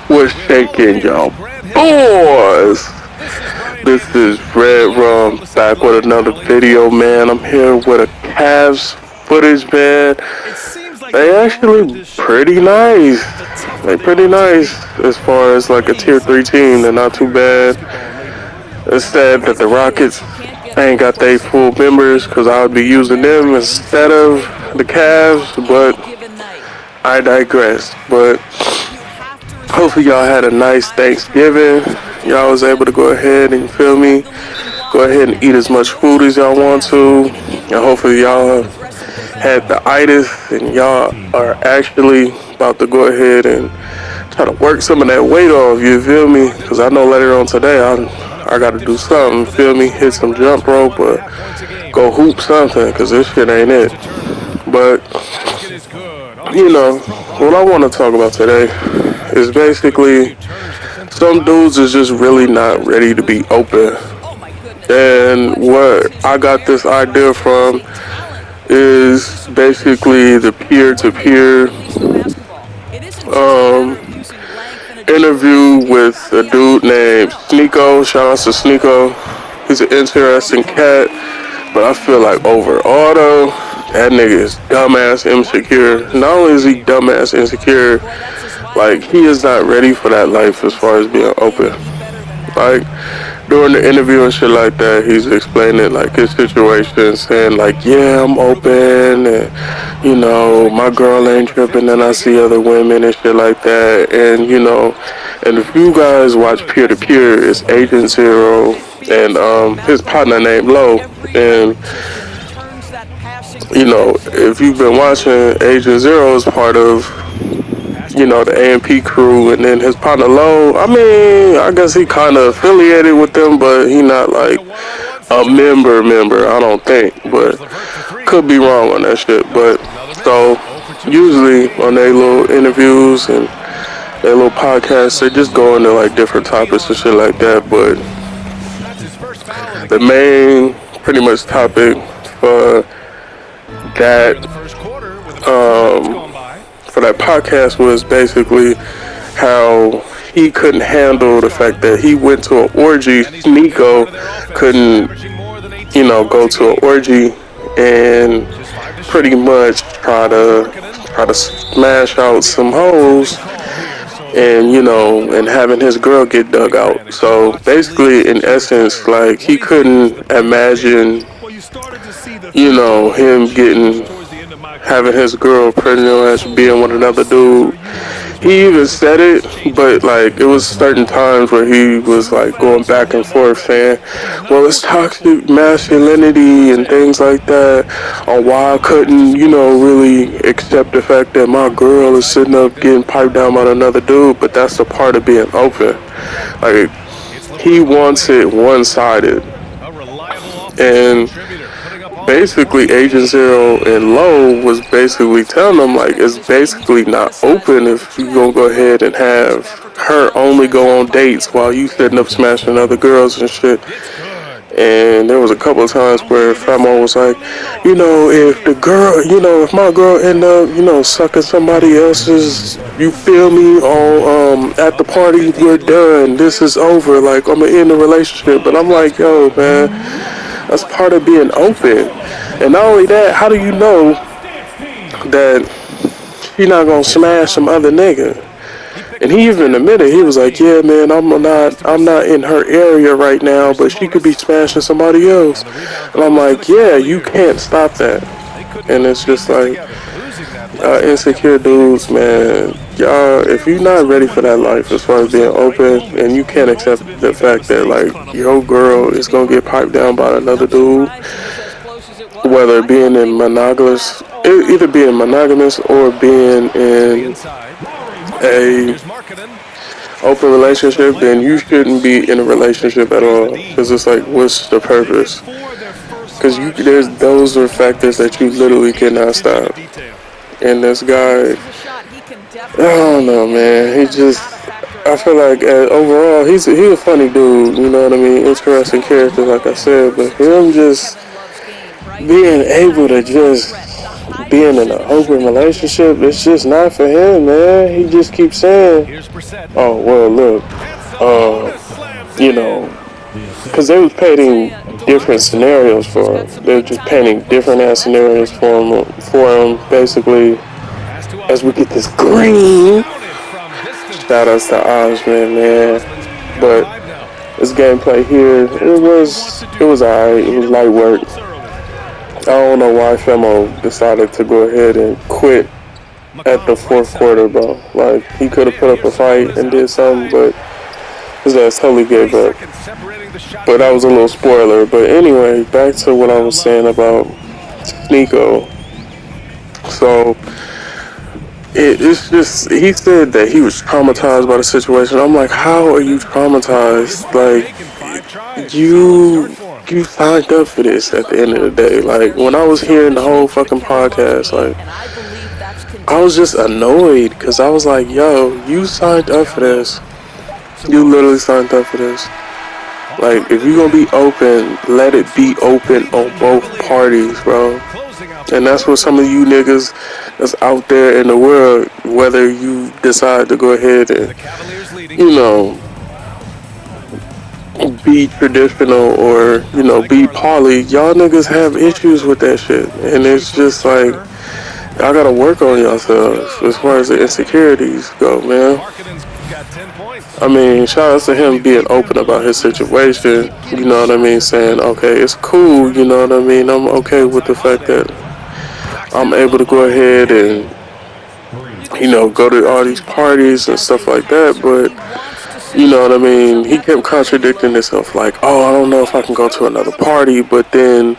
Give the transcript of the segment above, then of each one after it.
What's shaking, y'all boys? This is Red Rum back with another video, man. I'm here with a Cavs footage, man. They actually pretty nice. They pretty nice as far as like a tier 3 team. They're not too bad. It's sad that the Rockets ain't got their full members because I would be using them instead of the Cavs, but I digress. But hopefully y'all had a nice Thanksgiving. Y'all was able to go ahead and, you feel me, go ahead and eat as much food as y'all want to. And hopefully y'all had the itis and y'all are actually about to go ahead and try to work some of that weight off, you feel me? Because I know later on today I got to do something, feel me? Hit some jump rope or go hoop something because this shit ain't it. But, you know, what I want to talk about today is basically some dudes is just really not ready to be open. And what I got this idea from is basically the peer-to-peer interview with a dude named Sneeko. Shout out to Sneeko. He's an interesting cat, but I feel like overall though, that nigga is dumbass insecure. Not only is he dumbass insecure, like he is not ready for that life as far as being open. Like during the interview and shit like that, he's explaining like his situation, saying like, yeah, I'm open, and you know, my girl ain't tripping, and I see other women and shit like that, and you know, and if you guys watch Peer to Peer, it's Agent Zero and his partner named Lo, and you know, if you've been watching, Agent Zero is part of, you know, the AMP crew, and then his partner Low, I mean, I guess he kind of affiliated with them, but he not like a member, I don't think, but could be wrong on that shit. But so usually on their little interviews and their little podcasts, they just go into like different topics and shit like that. But the main pretty much topic for that for that podcast was basically how he couldn't handle the fact that he went to an orgy. Nico couldn't, you know, go to an orgy and pretty much try to smash out some hoes, and you know, and having his girl get dug out. So basically, in essence, like he couldn't imagine, you know, him getting having his girl pretty much being with another dude. He even said it, but like it was certain times where he was like going back and forth saying, well, it's toxic masculinity and things like that, on why I couldn't, you know, really accept the fact that my girl is sitting up getting piped down by another dude. But that's the part of being open. Like he wants it one-sided. And basically Agent Zero and Low was basically telling them like it's basically not open if you gonna go ahead and have her only go on dates while you sitting up smashing other girls and shit. And there was a couple of times where Famo was like, you know, if the girl, you know, if my girl end up, you know, sucking somebody else's, you feel me, on at the party, we're done. This is over. Like I'm gonna end the relationship. But I'm like, yo, man, that's part of being open. And not only that, how do you know that she not gonna smash some other nigga? And he even admitted, he was like, yeah, man, I'm not in her area right now, but she could be smashing somebody else. And I'm like, yeah, you can't stop that. And it's just like, insecure dudes, man, y'all, if you're not ready for that life as far as being open, and you can't accept the fact that like your girl is gonna get piped down by another dude, whether being in monogamous, either being monogamous or being in a open relationship, then you shouldn't be in a relationship at all. Because it's like, what's the purpose? Because those are factors that you literally cannot stop. And this guy, I don't know, man. He just, I feel like overall, he's a funny dude. You know what I mean? Interesting character, like I said. But him just being able to just being in an open relationship, it's just not for him, man. He just keeps saying, "Oh well, look, uh, you know, because they was painting different scenarios for him. They were just painting different ass scenarios for him, basically. As we get this green, shout outs to Osman, man. But this gameplay here, it was alright. It was light work. I don't know why Femo decided to go ahead and quit at the fourth quarter, bro. Like, he could have put up a fight and did something, but his ass totally gave up. But that was a little spoiler. But anyway, back to what I was saying about Nico. So, it's just, he said that he was traumatized by the situation. I'm like, how are you traumatized? Like, you signed up for this at the end of the day. Like, when I was hearing the whole fucking podcast, like, I was just annoyed because I was like, yo, you signed up for this. You literally signed up for this. Like, if you're gonna be open, let it be open on both parties, bro. And that's what some of you niggas that's out there in the world, whether you decide to go ahead and, you know, be traditional or, you know, be poly, y'all niggas have issues with that shit. And it's just like, y'all gotta work on yourselves as far as the insecurities go, man. I mean, shout out to him being open about his situation, you know what I mean, saying, okay, it's cool, you know what I mean, I'm okay with the fact that I'm able to go ahead and, you know, go to all these parties and stuff like that, but, you know what I mean, he kept contradicting himself, like, oh, I don't know if I can go to another party, but then,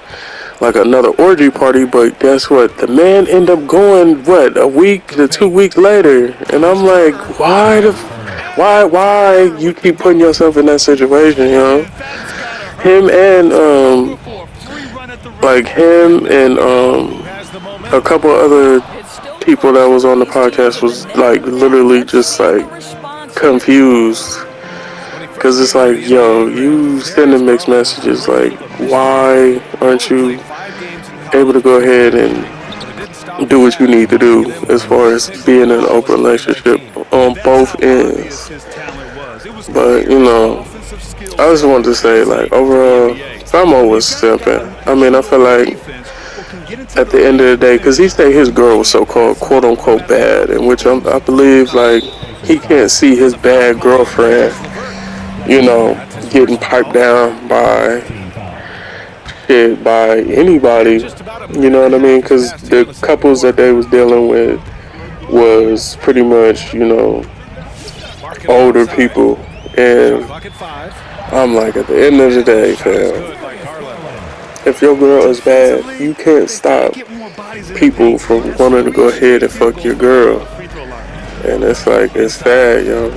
like, another orgy party, but guess what, the man ended up going, what, a week to 2 weeks later, and I'm like, why you keep putting yourself in that situation, you know? Him and, a couple other people that was on the podcast was, like, literally just, like, confused. Because it's like, yo, you sending mixed messages, like, why aren't you able to go ahead and do what you need to do as far as being in an open relationship on both ends? But, you know, I just wanted to say, like, overall, Famo was simping. I mean, I feel like at the end of the day, because he said his girl was so-called quote-unquote bad, in which I believe, like, he can't see his bad girlfriend, you know, getting piped down by shit, by anybody, you know what I mean? Because the couples that they was dealing with was pretty much, you know, older people. And I'm like, at the end of the day, fam, if your girl is bad, you can't stop people from wanting to go ahead and fuck your girl. And it's like, it's sad, yo.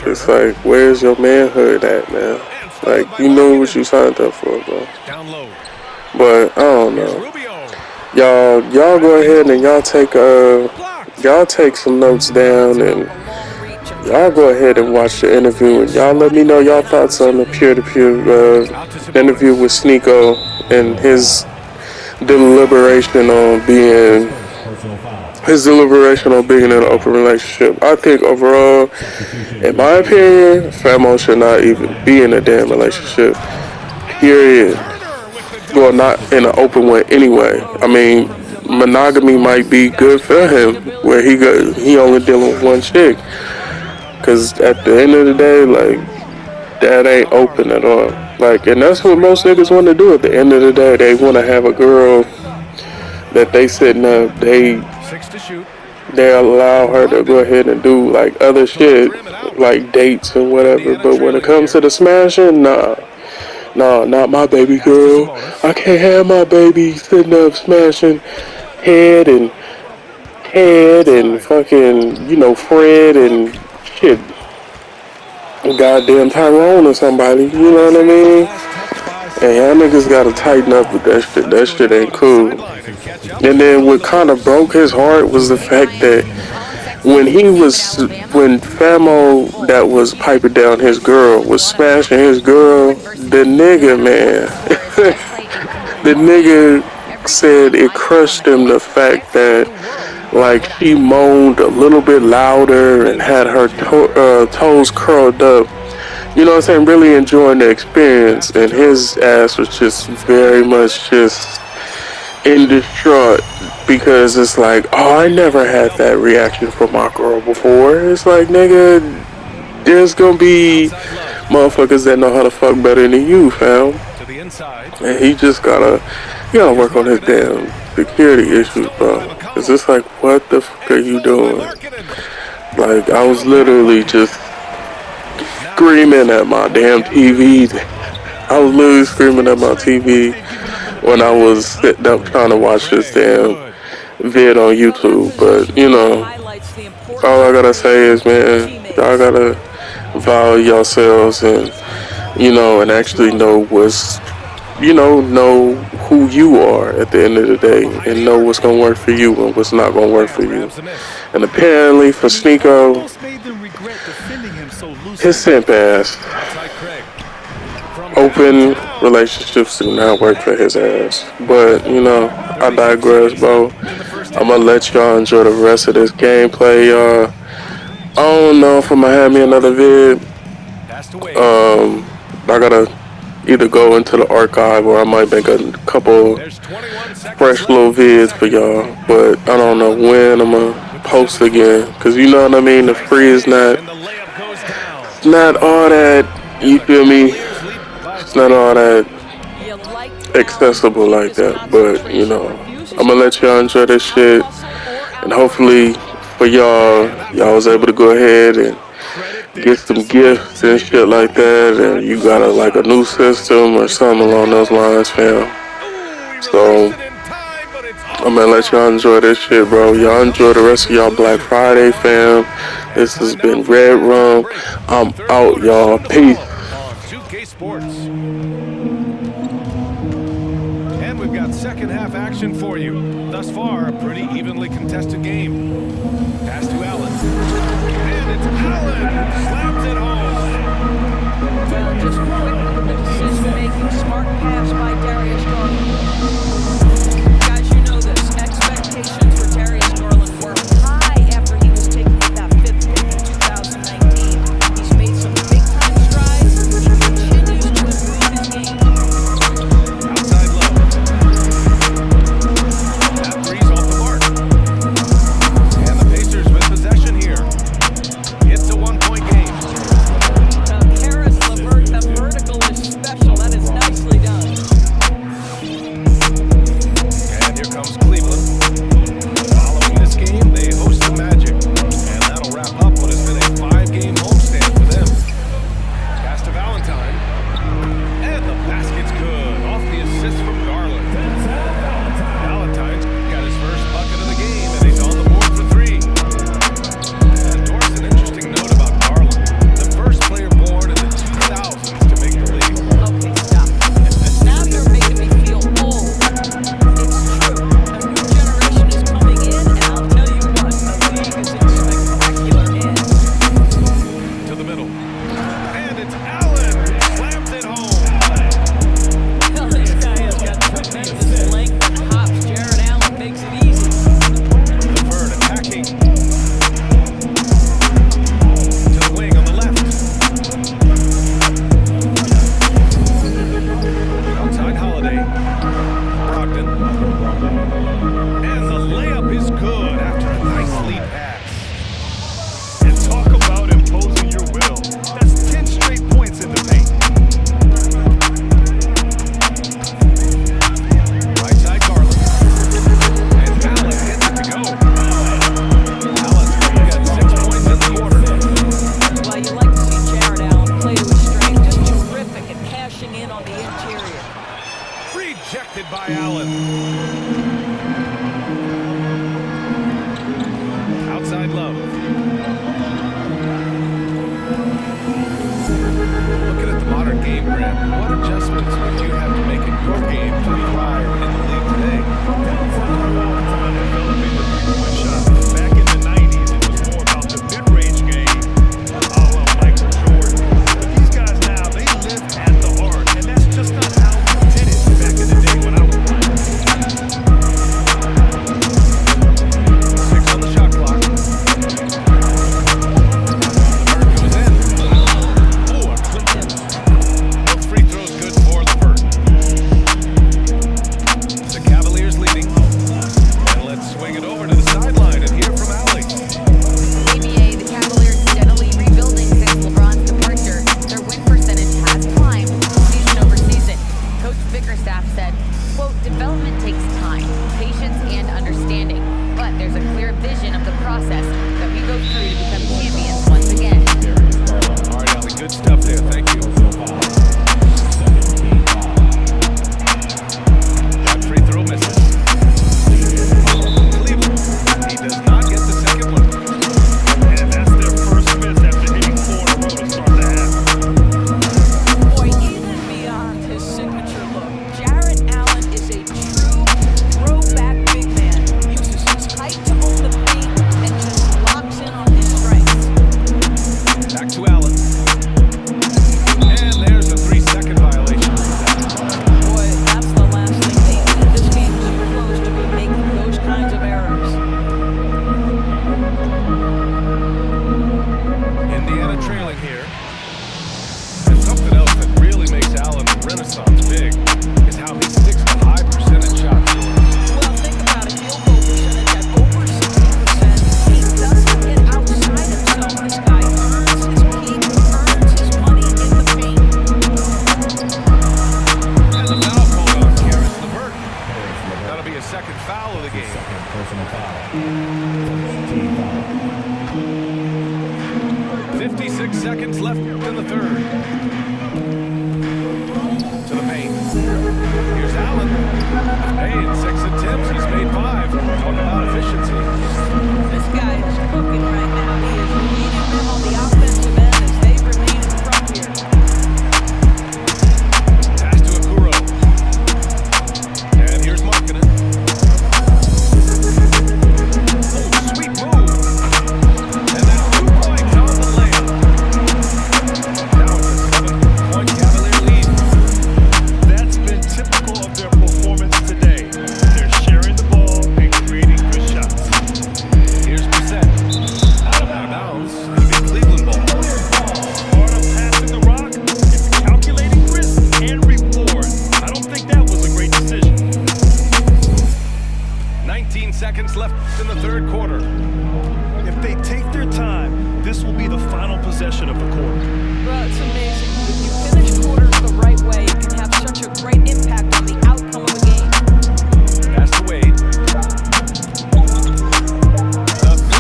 It's like, where's your manhood at, man? Like, you know what you signed up for, bro. But I don't know. Y'all go ahead and y'all take some notes down, and y'all go ahead and watch the interview, and y'all let me know y'all thoughts on the peer-to-peer interview with Sneeko and his deliberation on being in an open relationship. I think overall, in my opinion, Famo should not even be in a damn relationship. Period. Well, not in an open one anyway. I mean, monogamy might be good for him, where he only dealing with one chick. Cause at the end of the day, like, that ain't open at all. Like, and that's what most niggas want to do. At the end of the day, they want to have a girl that they sitting up. They allow her to go ahead and do, like, other shit, like dates and whatever. But when it comes to the smashing, nah, not my baby girl. I can't have my baby sitting up smashing head and fucking, you know, Fred and shit. Goddamn Tyrone or somebody, you know what I mean? And y'all niggas gotta tighten up with that shit. That shit ain't cool. And then what kind of broke his heart was the fact that when Famo that was piping down his girl was smashing his girl, the nigga, man, the nigga said it crushed him the fact that like she moaned a little bit louder and had her toes curled up. You know what I'm saying? Really enjoying the experience, and his ass was just very much just in distraught because it's like, oh, I never had that reaction from my girl before. It's like, nigga, there's gonna be motherfuckers that know how to fuck better than you, fam. And he gotta work on his damn security issues, bro. Cause it's like, what the fuck are you doing? Like, I was literally just screaming at my damn TV. I was literally screaming at my TV when I was sitting up trying to watch this damn vid on YouTube. But, you know, all I gotta say is, man, y'all gotta value yourselves and, you know, and actually know know who you are at the end of the day and know what's gonna work for you and what's not gonna work for you. And apparently for Sneeko, his simp ass, open relationships do not work for his ass. But, you know, I digress, bro. I'm gonna let y'all enjoy the rest of this gameplay, y'all. I don't know if I'm gonna have me another vid. I gotta either go into the archive or I might make a couple fresh little vids for y'all. But I don't know when I'm gonna post again. Cause you know what I mean? The free is not all that, you feel me? It's not all that accessible like that. But, you know, I'm gonna let y'all enjoy this shit. And hopefully for y'all was able to go ahead and get some gifts and shit like that, and you got a new system or something along those lines, fam. So I'm gonna let y'all enjoy this shit, bro. Y'all enjoy the rest of y'all Black Friday, fam. This has been Red Rum. I'm out, y'all. Peace. And we've got second half action for you. Thus far, a pretty evenly contested game. Pass to Allen. And it's Allen who slams it home. Well, just quick, the decision-making smart pass by Darius Garland. Guys, you know this. Expectations for Darius Garland were high after he was taken with that 5th pick in 2019. He's made some big-time strides. He continues to improve his game. Outside low. That three's off the mark. And the Pacers with possession here. It's a one-point game. Karis LeVert, the vertical is special. That is nicely done. And here comes Cleveland. Following this game, they host the Magic. And that'll wrap up what has been a 5-game homestand for them. Pass to Valentine. And the basket's good. Off the assist from Garland. Valentine's got his first bucket of the game, and he's on the board for 3. And Dort's an interesting note about Garland. The first player born in the 2000s to make the league. Okay, stop. Now you're making me feel old. It's true. A new generation is coming in, and I'll tell you what, the league is in spectacular hands. To the middle. And it's Allen who slams it home. Well, this guy has got tremendous length and hops. Jared Allen makes it easy. Bird attacking. To the wing on the left. Outside Holiday. Brogdon. And the layup is good after a nice lead pass. And talk about imposing your will. That's 10 straight points in the paint. Right side Garland. And Allen hits it to go. Allen's got 6 points in the quarter. Well, you like to see Jared Allen play to his strength. Just terrific at cashing in on the interior. Rejected by Allen. Outside Love. Looking at the modern game, Grant, what adjustments would you have to make in your game to thrive in the league today? Developing the three-point shot. Back in the 90s, it was more about the mid-range game, a la Michael Jordan. But these guys now, they live at the arc, and that's just not how we did it back in the day when I was playing. 26 seconds left in the third. To the paint. Here's Allen. Hey, in 6 attempts, he's made 5. Talk about efficiency. This guy is cooking right now. He is leading them on the offensive end as they remain in front here. Pass to Okuro. And here's Markkanen. Oh, sweet move. And that's 2 points on the layup. Now it's a 7-point Cavalier lead. That's been typical of their performance today. They're sharing the ball and creating good shots. Here's Brissett. Out of bounds. It'll be Cleveland ball. Part of passing the rock is calculating risk and reward. I don't think that was a great decision. 19 seconds left in the third quarter. If they take their time, this will be the final possession of the quarter. Well, it's amazing. If you finish quarters the right way, it can have such a great impact on the outcome of a game. Pass to Wade. The 3.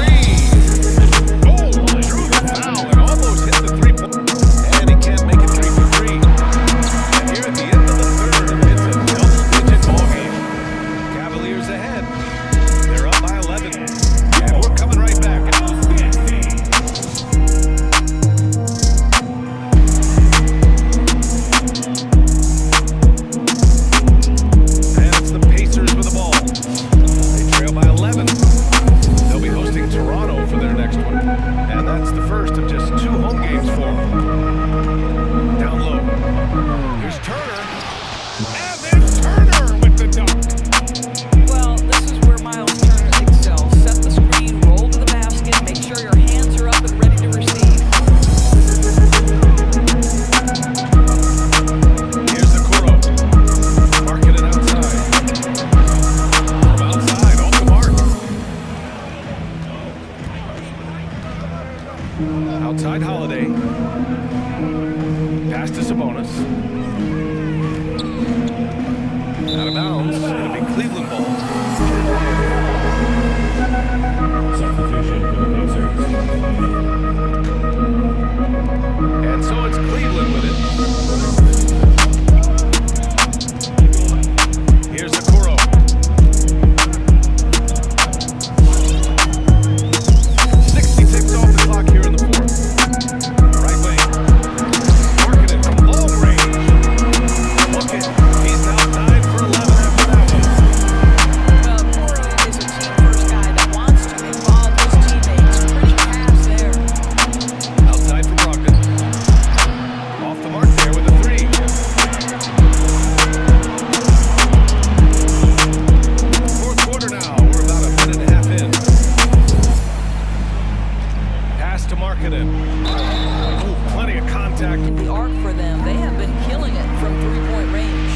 Oh, drew the foul and almost hit the 3-point. And he can't make it 3 for 3. And here at the end of the third, it's a double-digit ball game. Cavaliers ahead. They're up by 11. And we're coming right back. And it's the Pacers with the ball. They trail by 11. They'll be hosting Toronto for their next one. And that's the first of just 2 home games for them. Down low. Here's Turner. And then Turner with the dunk. Well, this is where Miles Turner excels. Set the screen, roll to the basket, make sure your hands are up and ready to receive. Here's the Okuro. Marking it outside. From outside, off the mark. Outside Holiday. Pass to Sabonis. Out of bounds. It'll be Cleveland ball. Substitution for the Pacers. And so it's Cleveland with it. Here's Okuro. 60 ticks off the clock here in the fourth. Right wing. Working it from long range. Look it. He's now tied for 11 after that one. Well, Okoro is a team-first guy that wants to involve his teammates. Pretty pass there. Outside for Brogdon. Off the mark there with a 3. Fourth quarter now. We're about a minute and a half in. Pass to Markkanen. Oh, plenty of contact. The arc for them, they have been killing it from three-point range.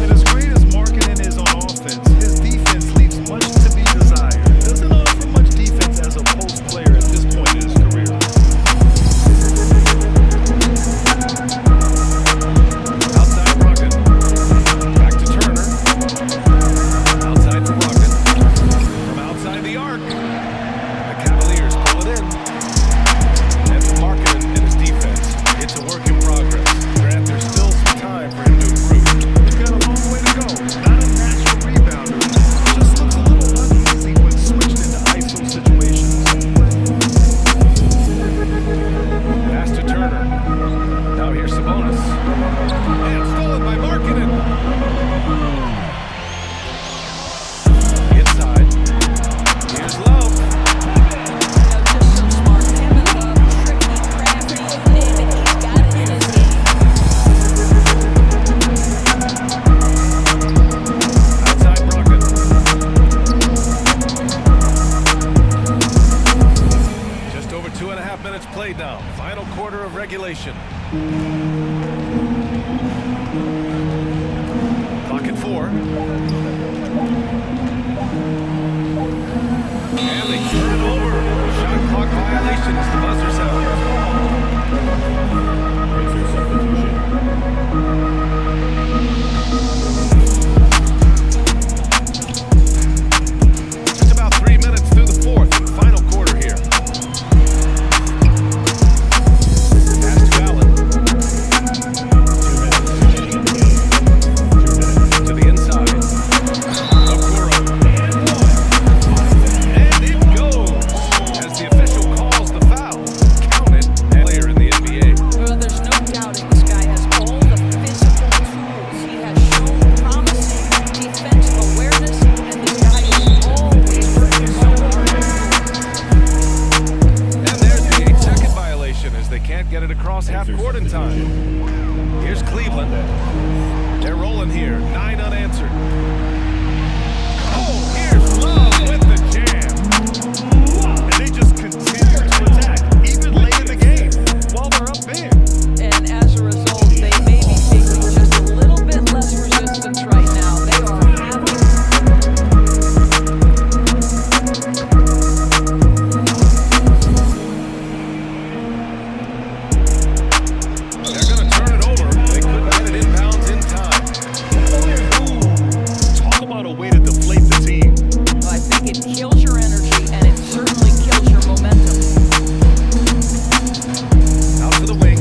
And as great as Markkanen is on offense, his defense leaves much to be desired. Doesn't offer much defense as a post player at this point in his career. Outside Brogdon. Back to Turner. Outside for Brogdon. From outside the arc. The Cavaliers pull it in. And for Markkanen and his defense, it's a work in progress. Grant, there's still some time for him to improve. He's got a long way to go. Not a natural rebounder. Just looks a little uneasy when switched into ISO situations. Pass to Turner. Now here's Sabonis. And stolen by Markkanen. Inside. Here's Love. You know, just so smart. Him and Love, tricky, crafty, you name it, he's got it in his game. Outside Brogdon. Just over 2.5 minutes played now. Final quarter of regulation. Clock at 4. And they turn it over. Shot clock violation as the buzzer sounds. Pacers substitution. Just about 3 minutes through the fourth and final quarter here. across half court in time. Here's Cleveland. They're rolling here. 9 unanswered. Oh, here's Love with the jam. And they just continue to attack, even late in the game, while they're up big. And as a result, they may be facing just a little bit less resistance right now. They are having... They're going to turn it over. They couldn't get it inbounds in time. Talk about a way to deflate the team. Well, I think it kills your energy, and it certainly kills your momentum. Out to the wing.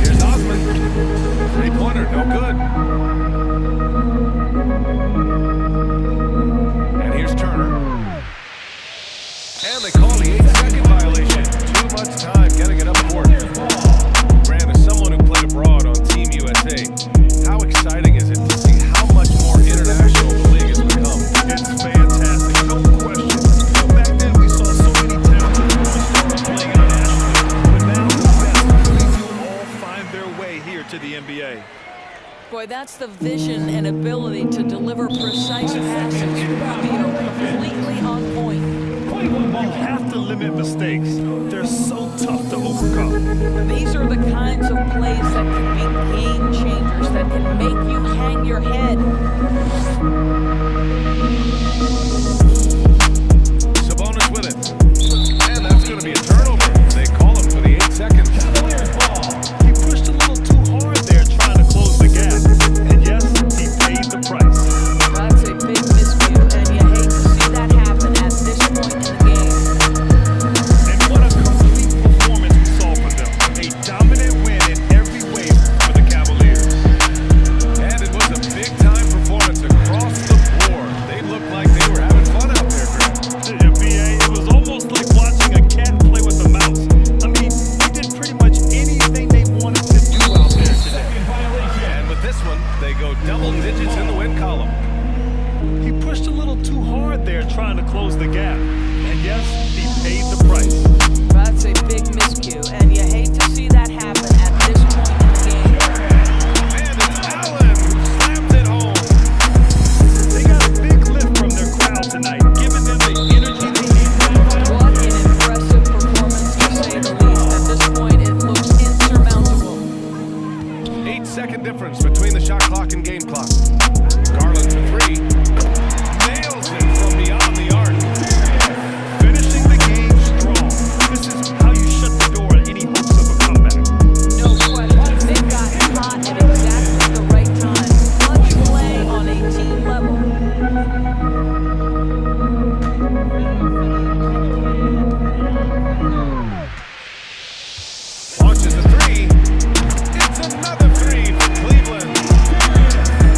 Here's Osman. Three-pointer, no good. And here's Turner. And they call the 8-second violation. Too much time getting it up court. Grant, as someone who played abroad on Team USA, how exciting is it to see how much more international the league has become? It's fantastic, no question. Back then, we saw so many talented foreign stars playing internationally, but now the best really do all find their way here to the NBA. Boy, that's the vision and ability to deliver precise passes. Rubio completely on point. You have to limit mistakes. They're so tough to overcome. These are the kinds of plays that can be game changers, that can make you hang your head. Sabonis with it. And that's going to be a turnover. They call him for the 8 seconds. He pushed a little too hard there trying to close the gap. And yes, he paid the price. That's a big miscue, and you hate to see that happen at this point in the game. And what a complete performance we saw from them. A dominant win in every way for the Cavaliers. And it was a big-time performance across the board. They looked like they were having fun out there, Grant. BA, it was almost like watching a cat play with a mouse. I mean, they did pretty much anything they wanted to do out there today. And with this one, they go double digits in the win column. He pushed a little too hard there trying to close the gap. And yes, he paid the price. That's a big miscue, and you hate to see that happen at this point in the game. And it's Allen who slams it home. They got a big lift from their crowd tonight, giving them the energy they need. What an impressive performance, to say the least. At this point, it looks insurmountable. 8-second difference between the shot clock and game clock. Garland for 3. Nails it from beyond the arc. Finishing the game strong. This is how you shut the door on any hopes of a comeback. No question. They've got hot at exactly the right time. Clutch play on a team level. Launches a 3. It's another 3 for Cleveland.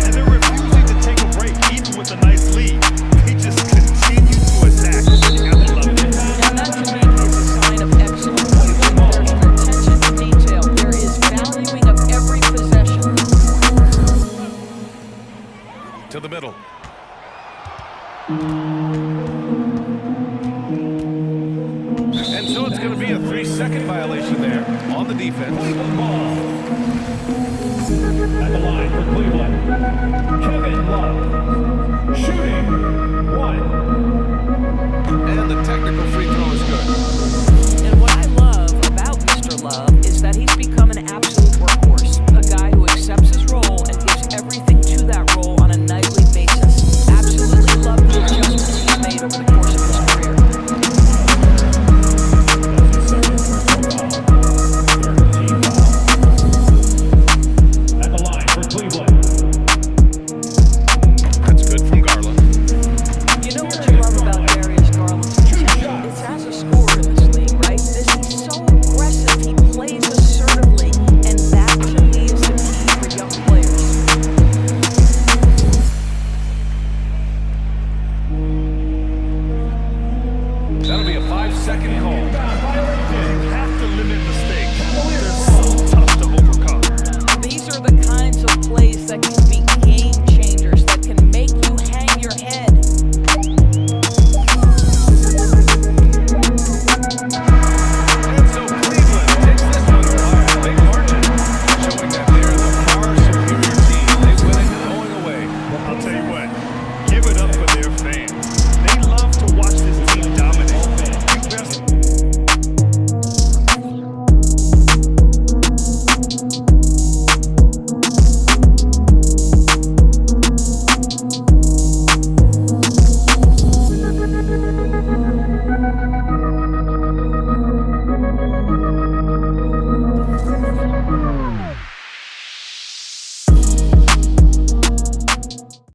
And they're refusing to take a break, even with a nice lead. They just continue to attack. You gotta love it. And that to me is a sign of excellence. There's attention to detail. There is valuing of every possession. To the middle. And so it's going to be a 3-second violation there on the defense. At the line for Cleveland, Kevin Love. Shooting 1. And the technical free throw is good.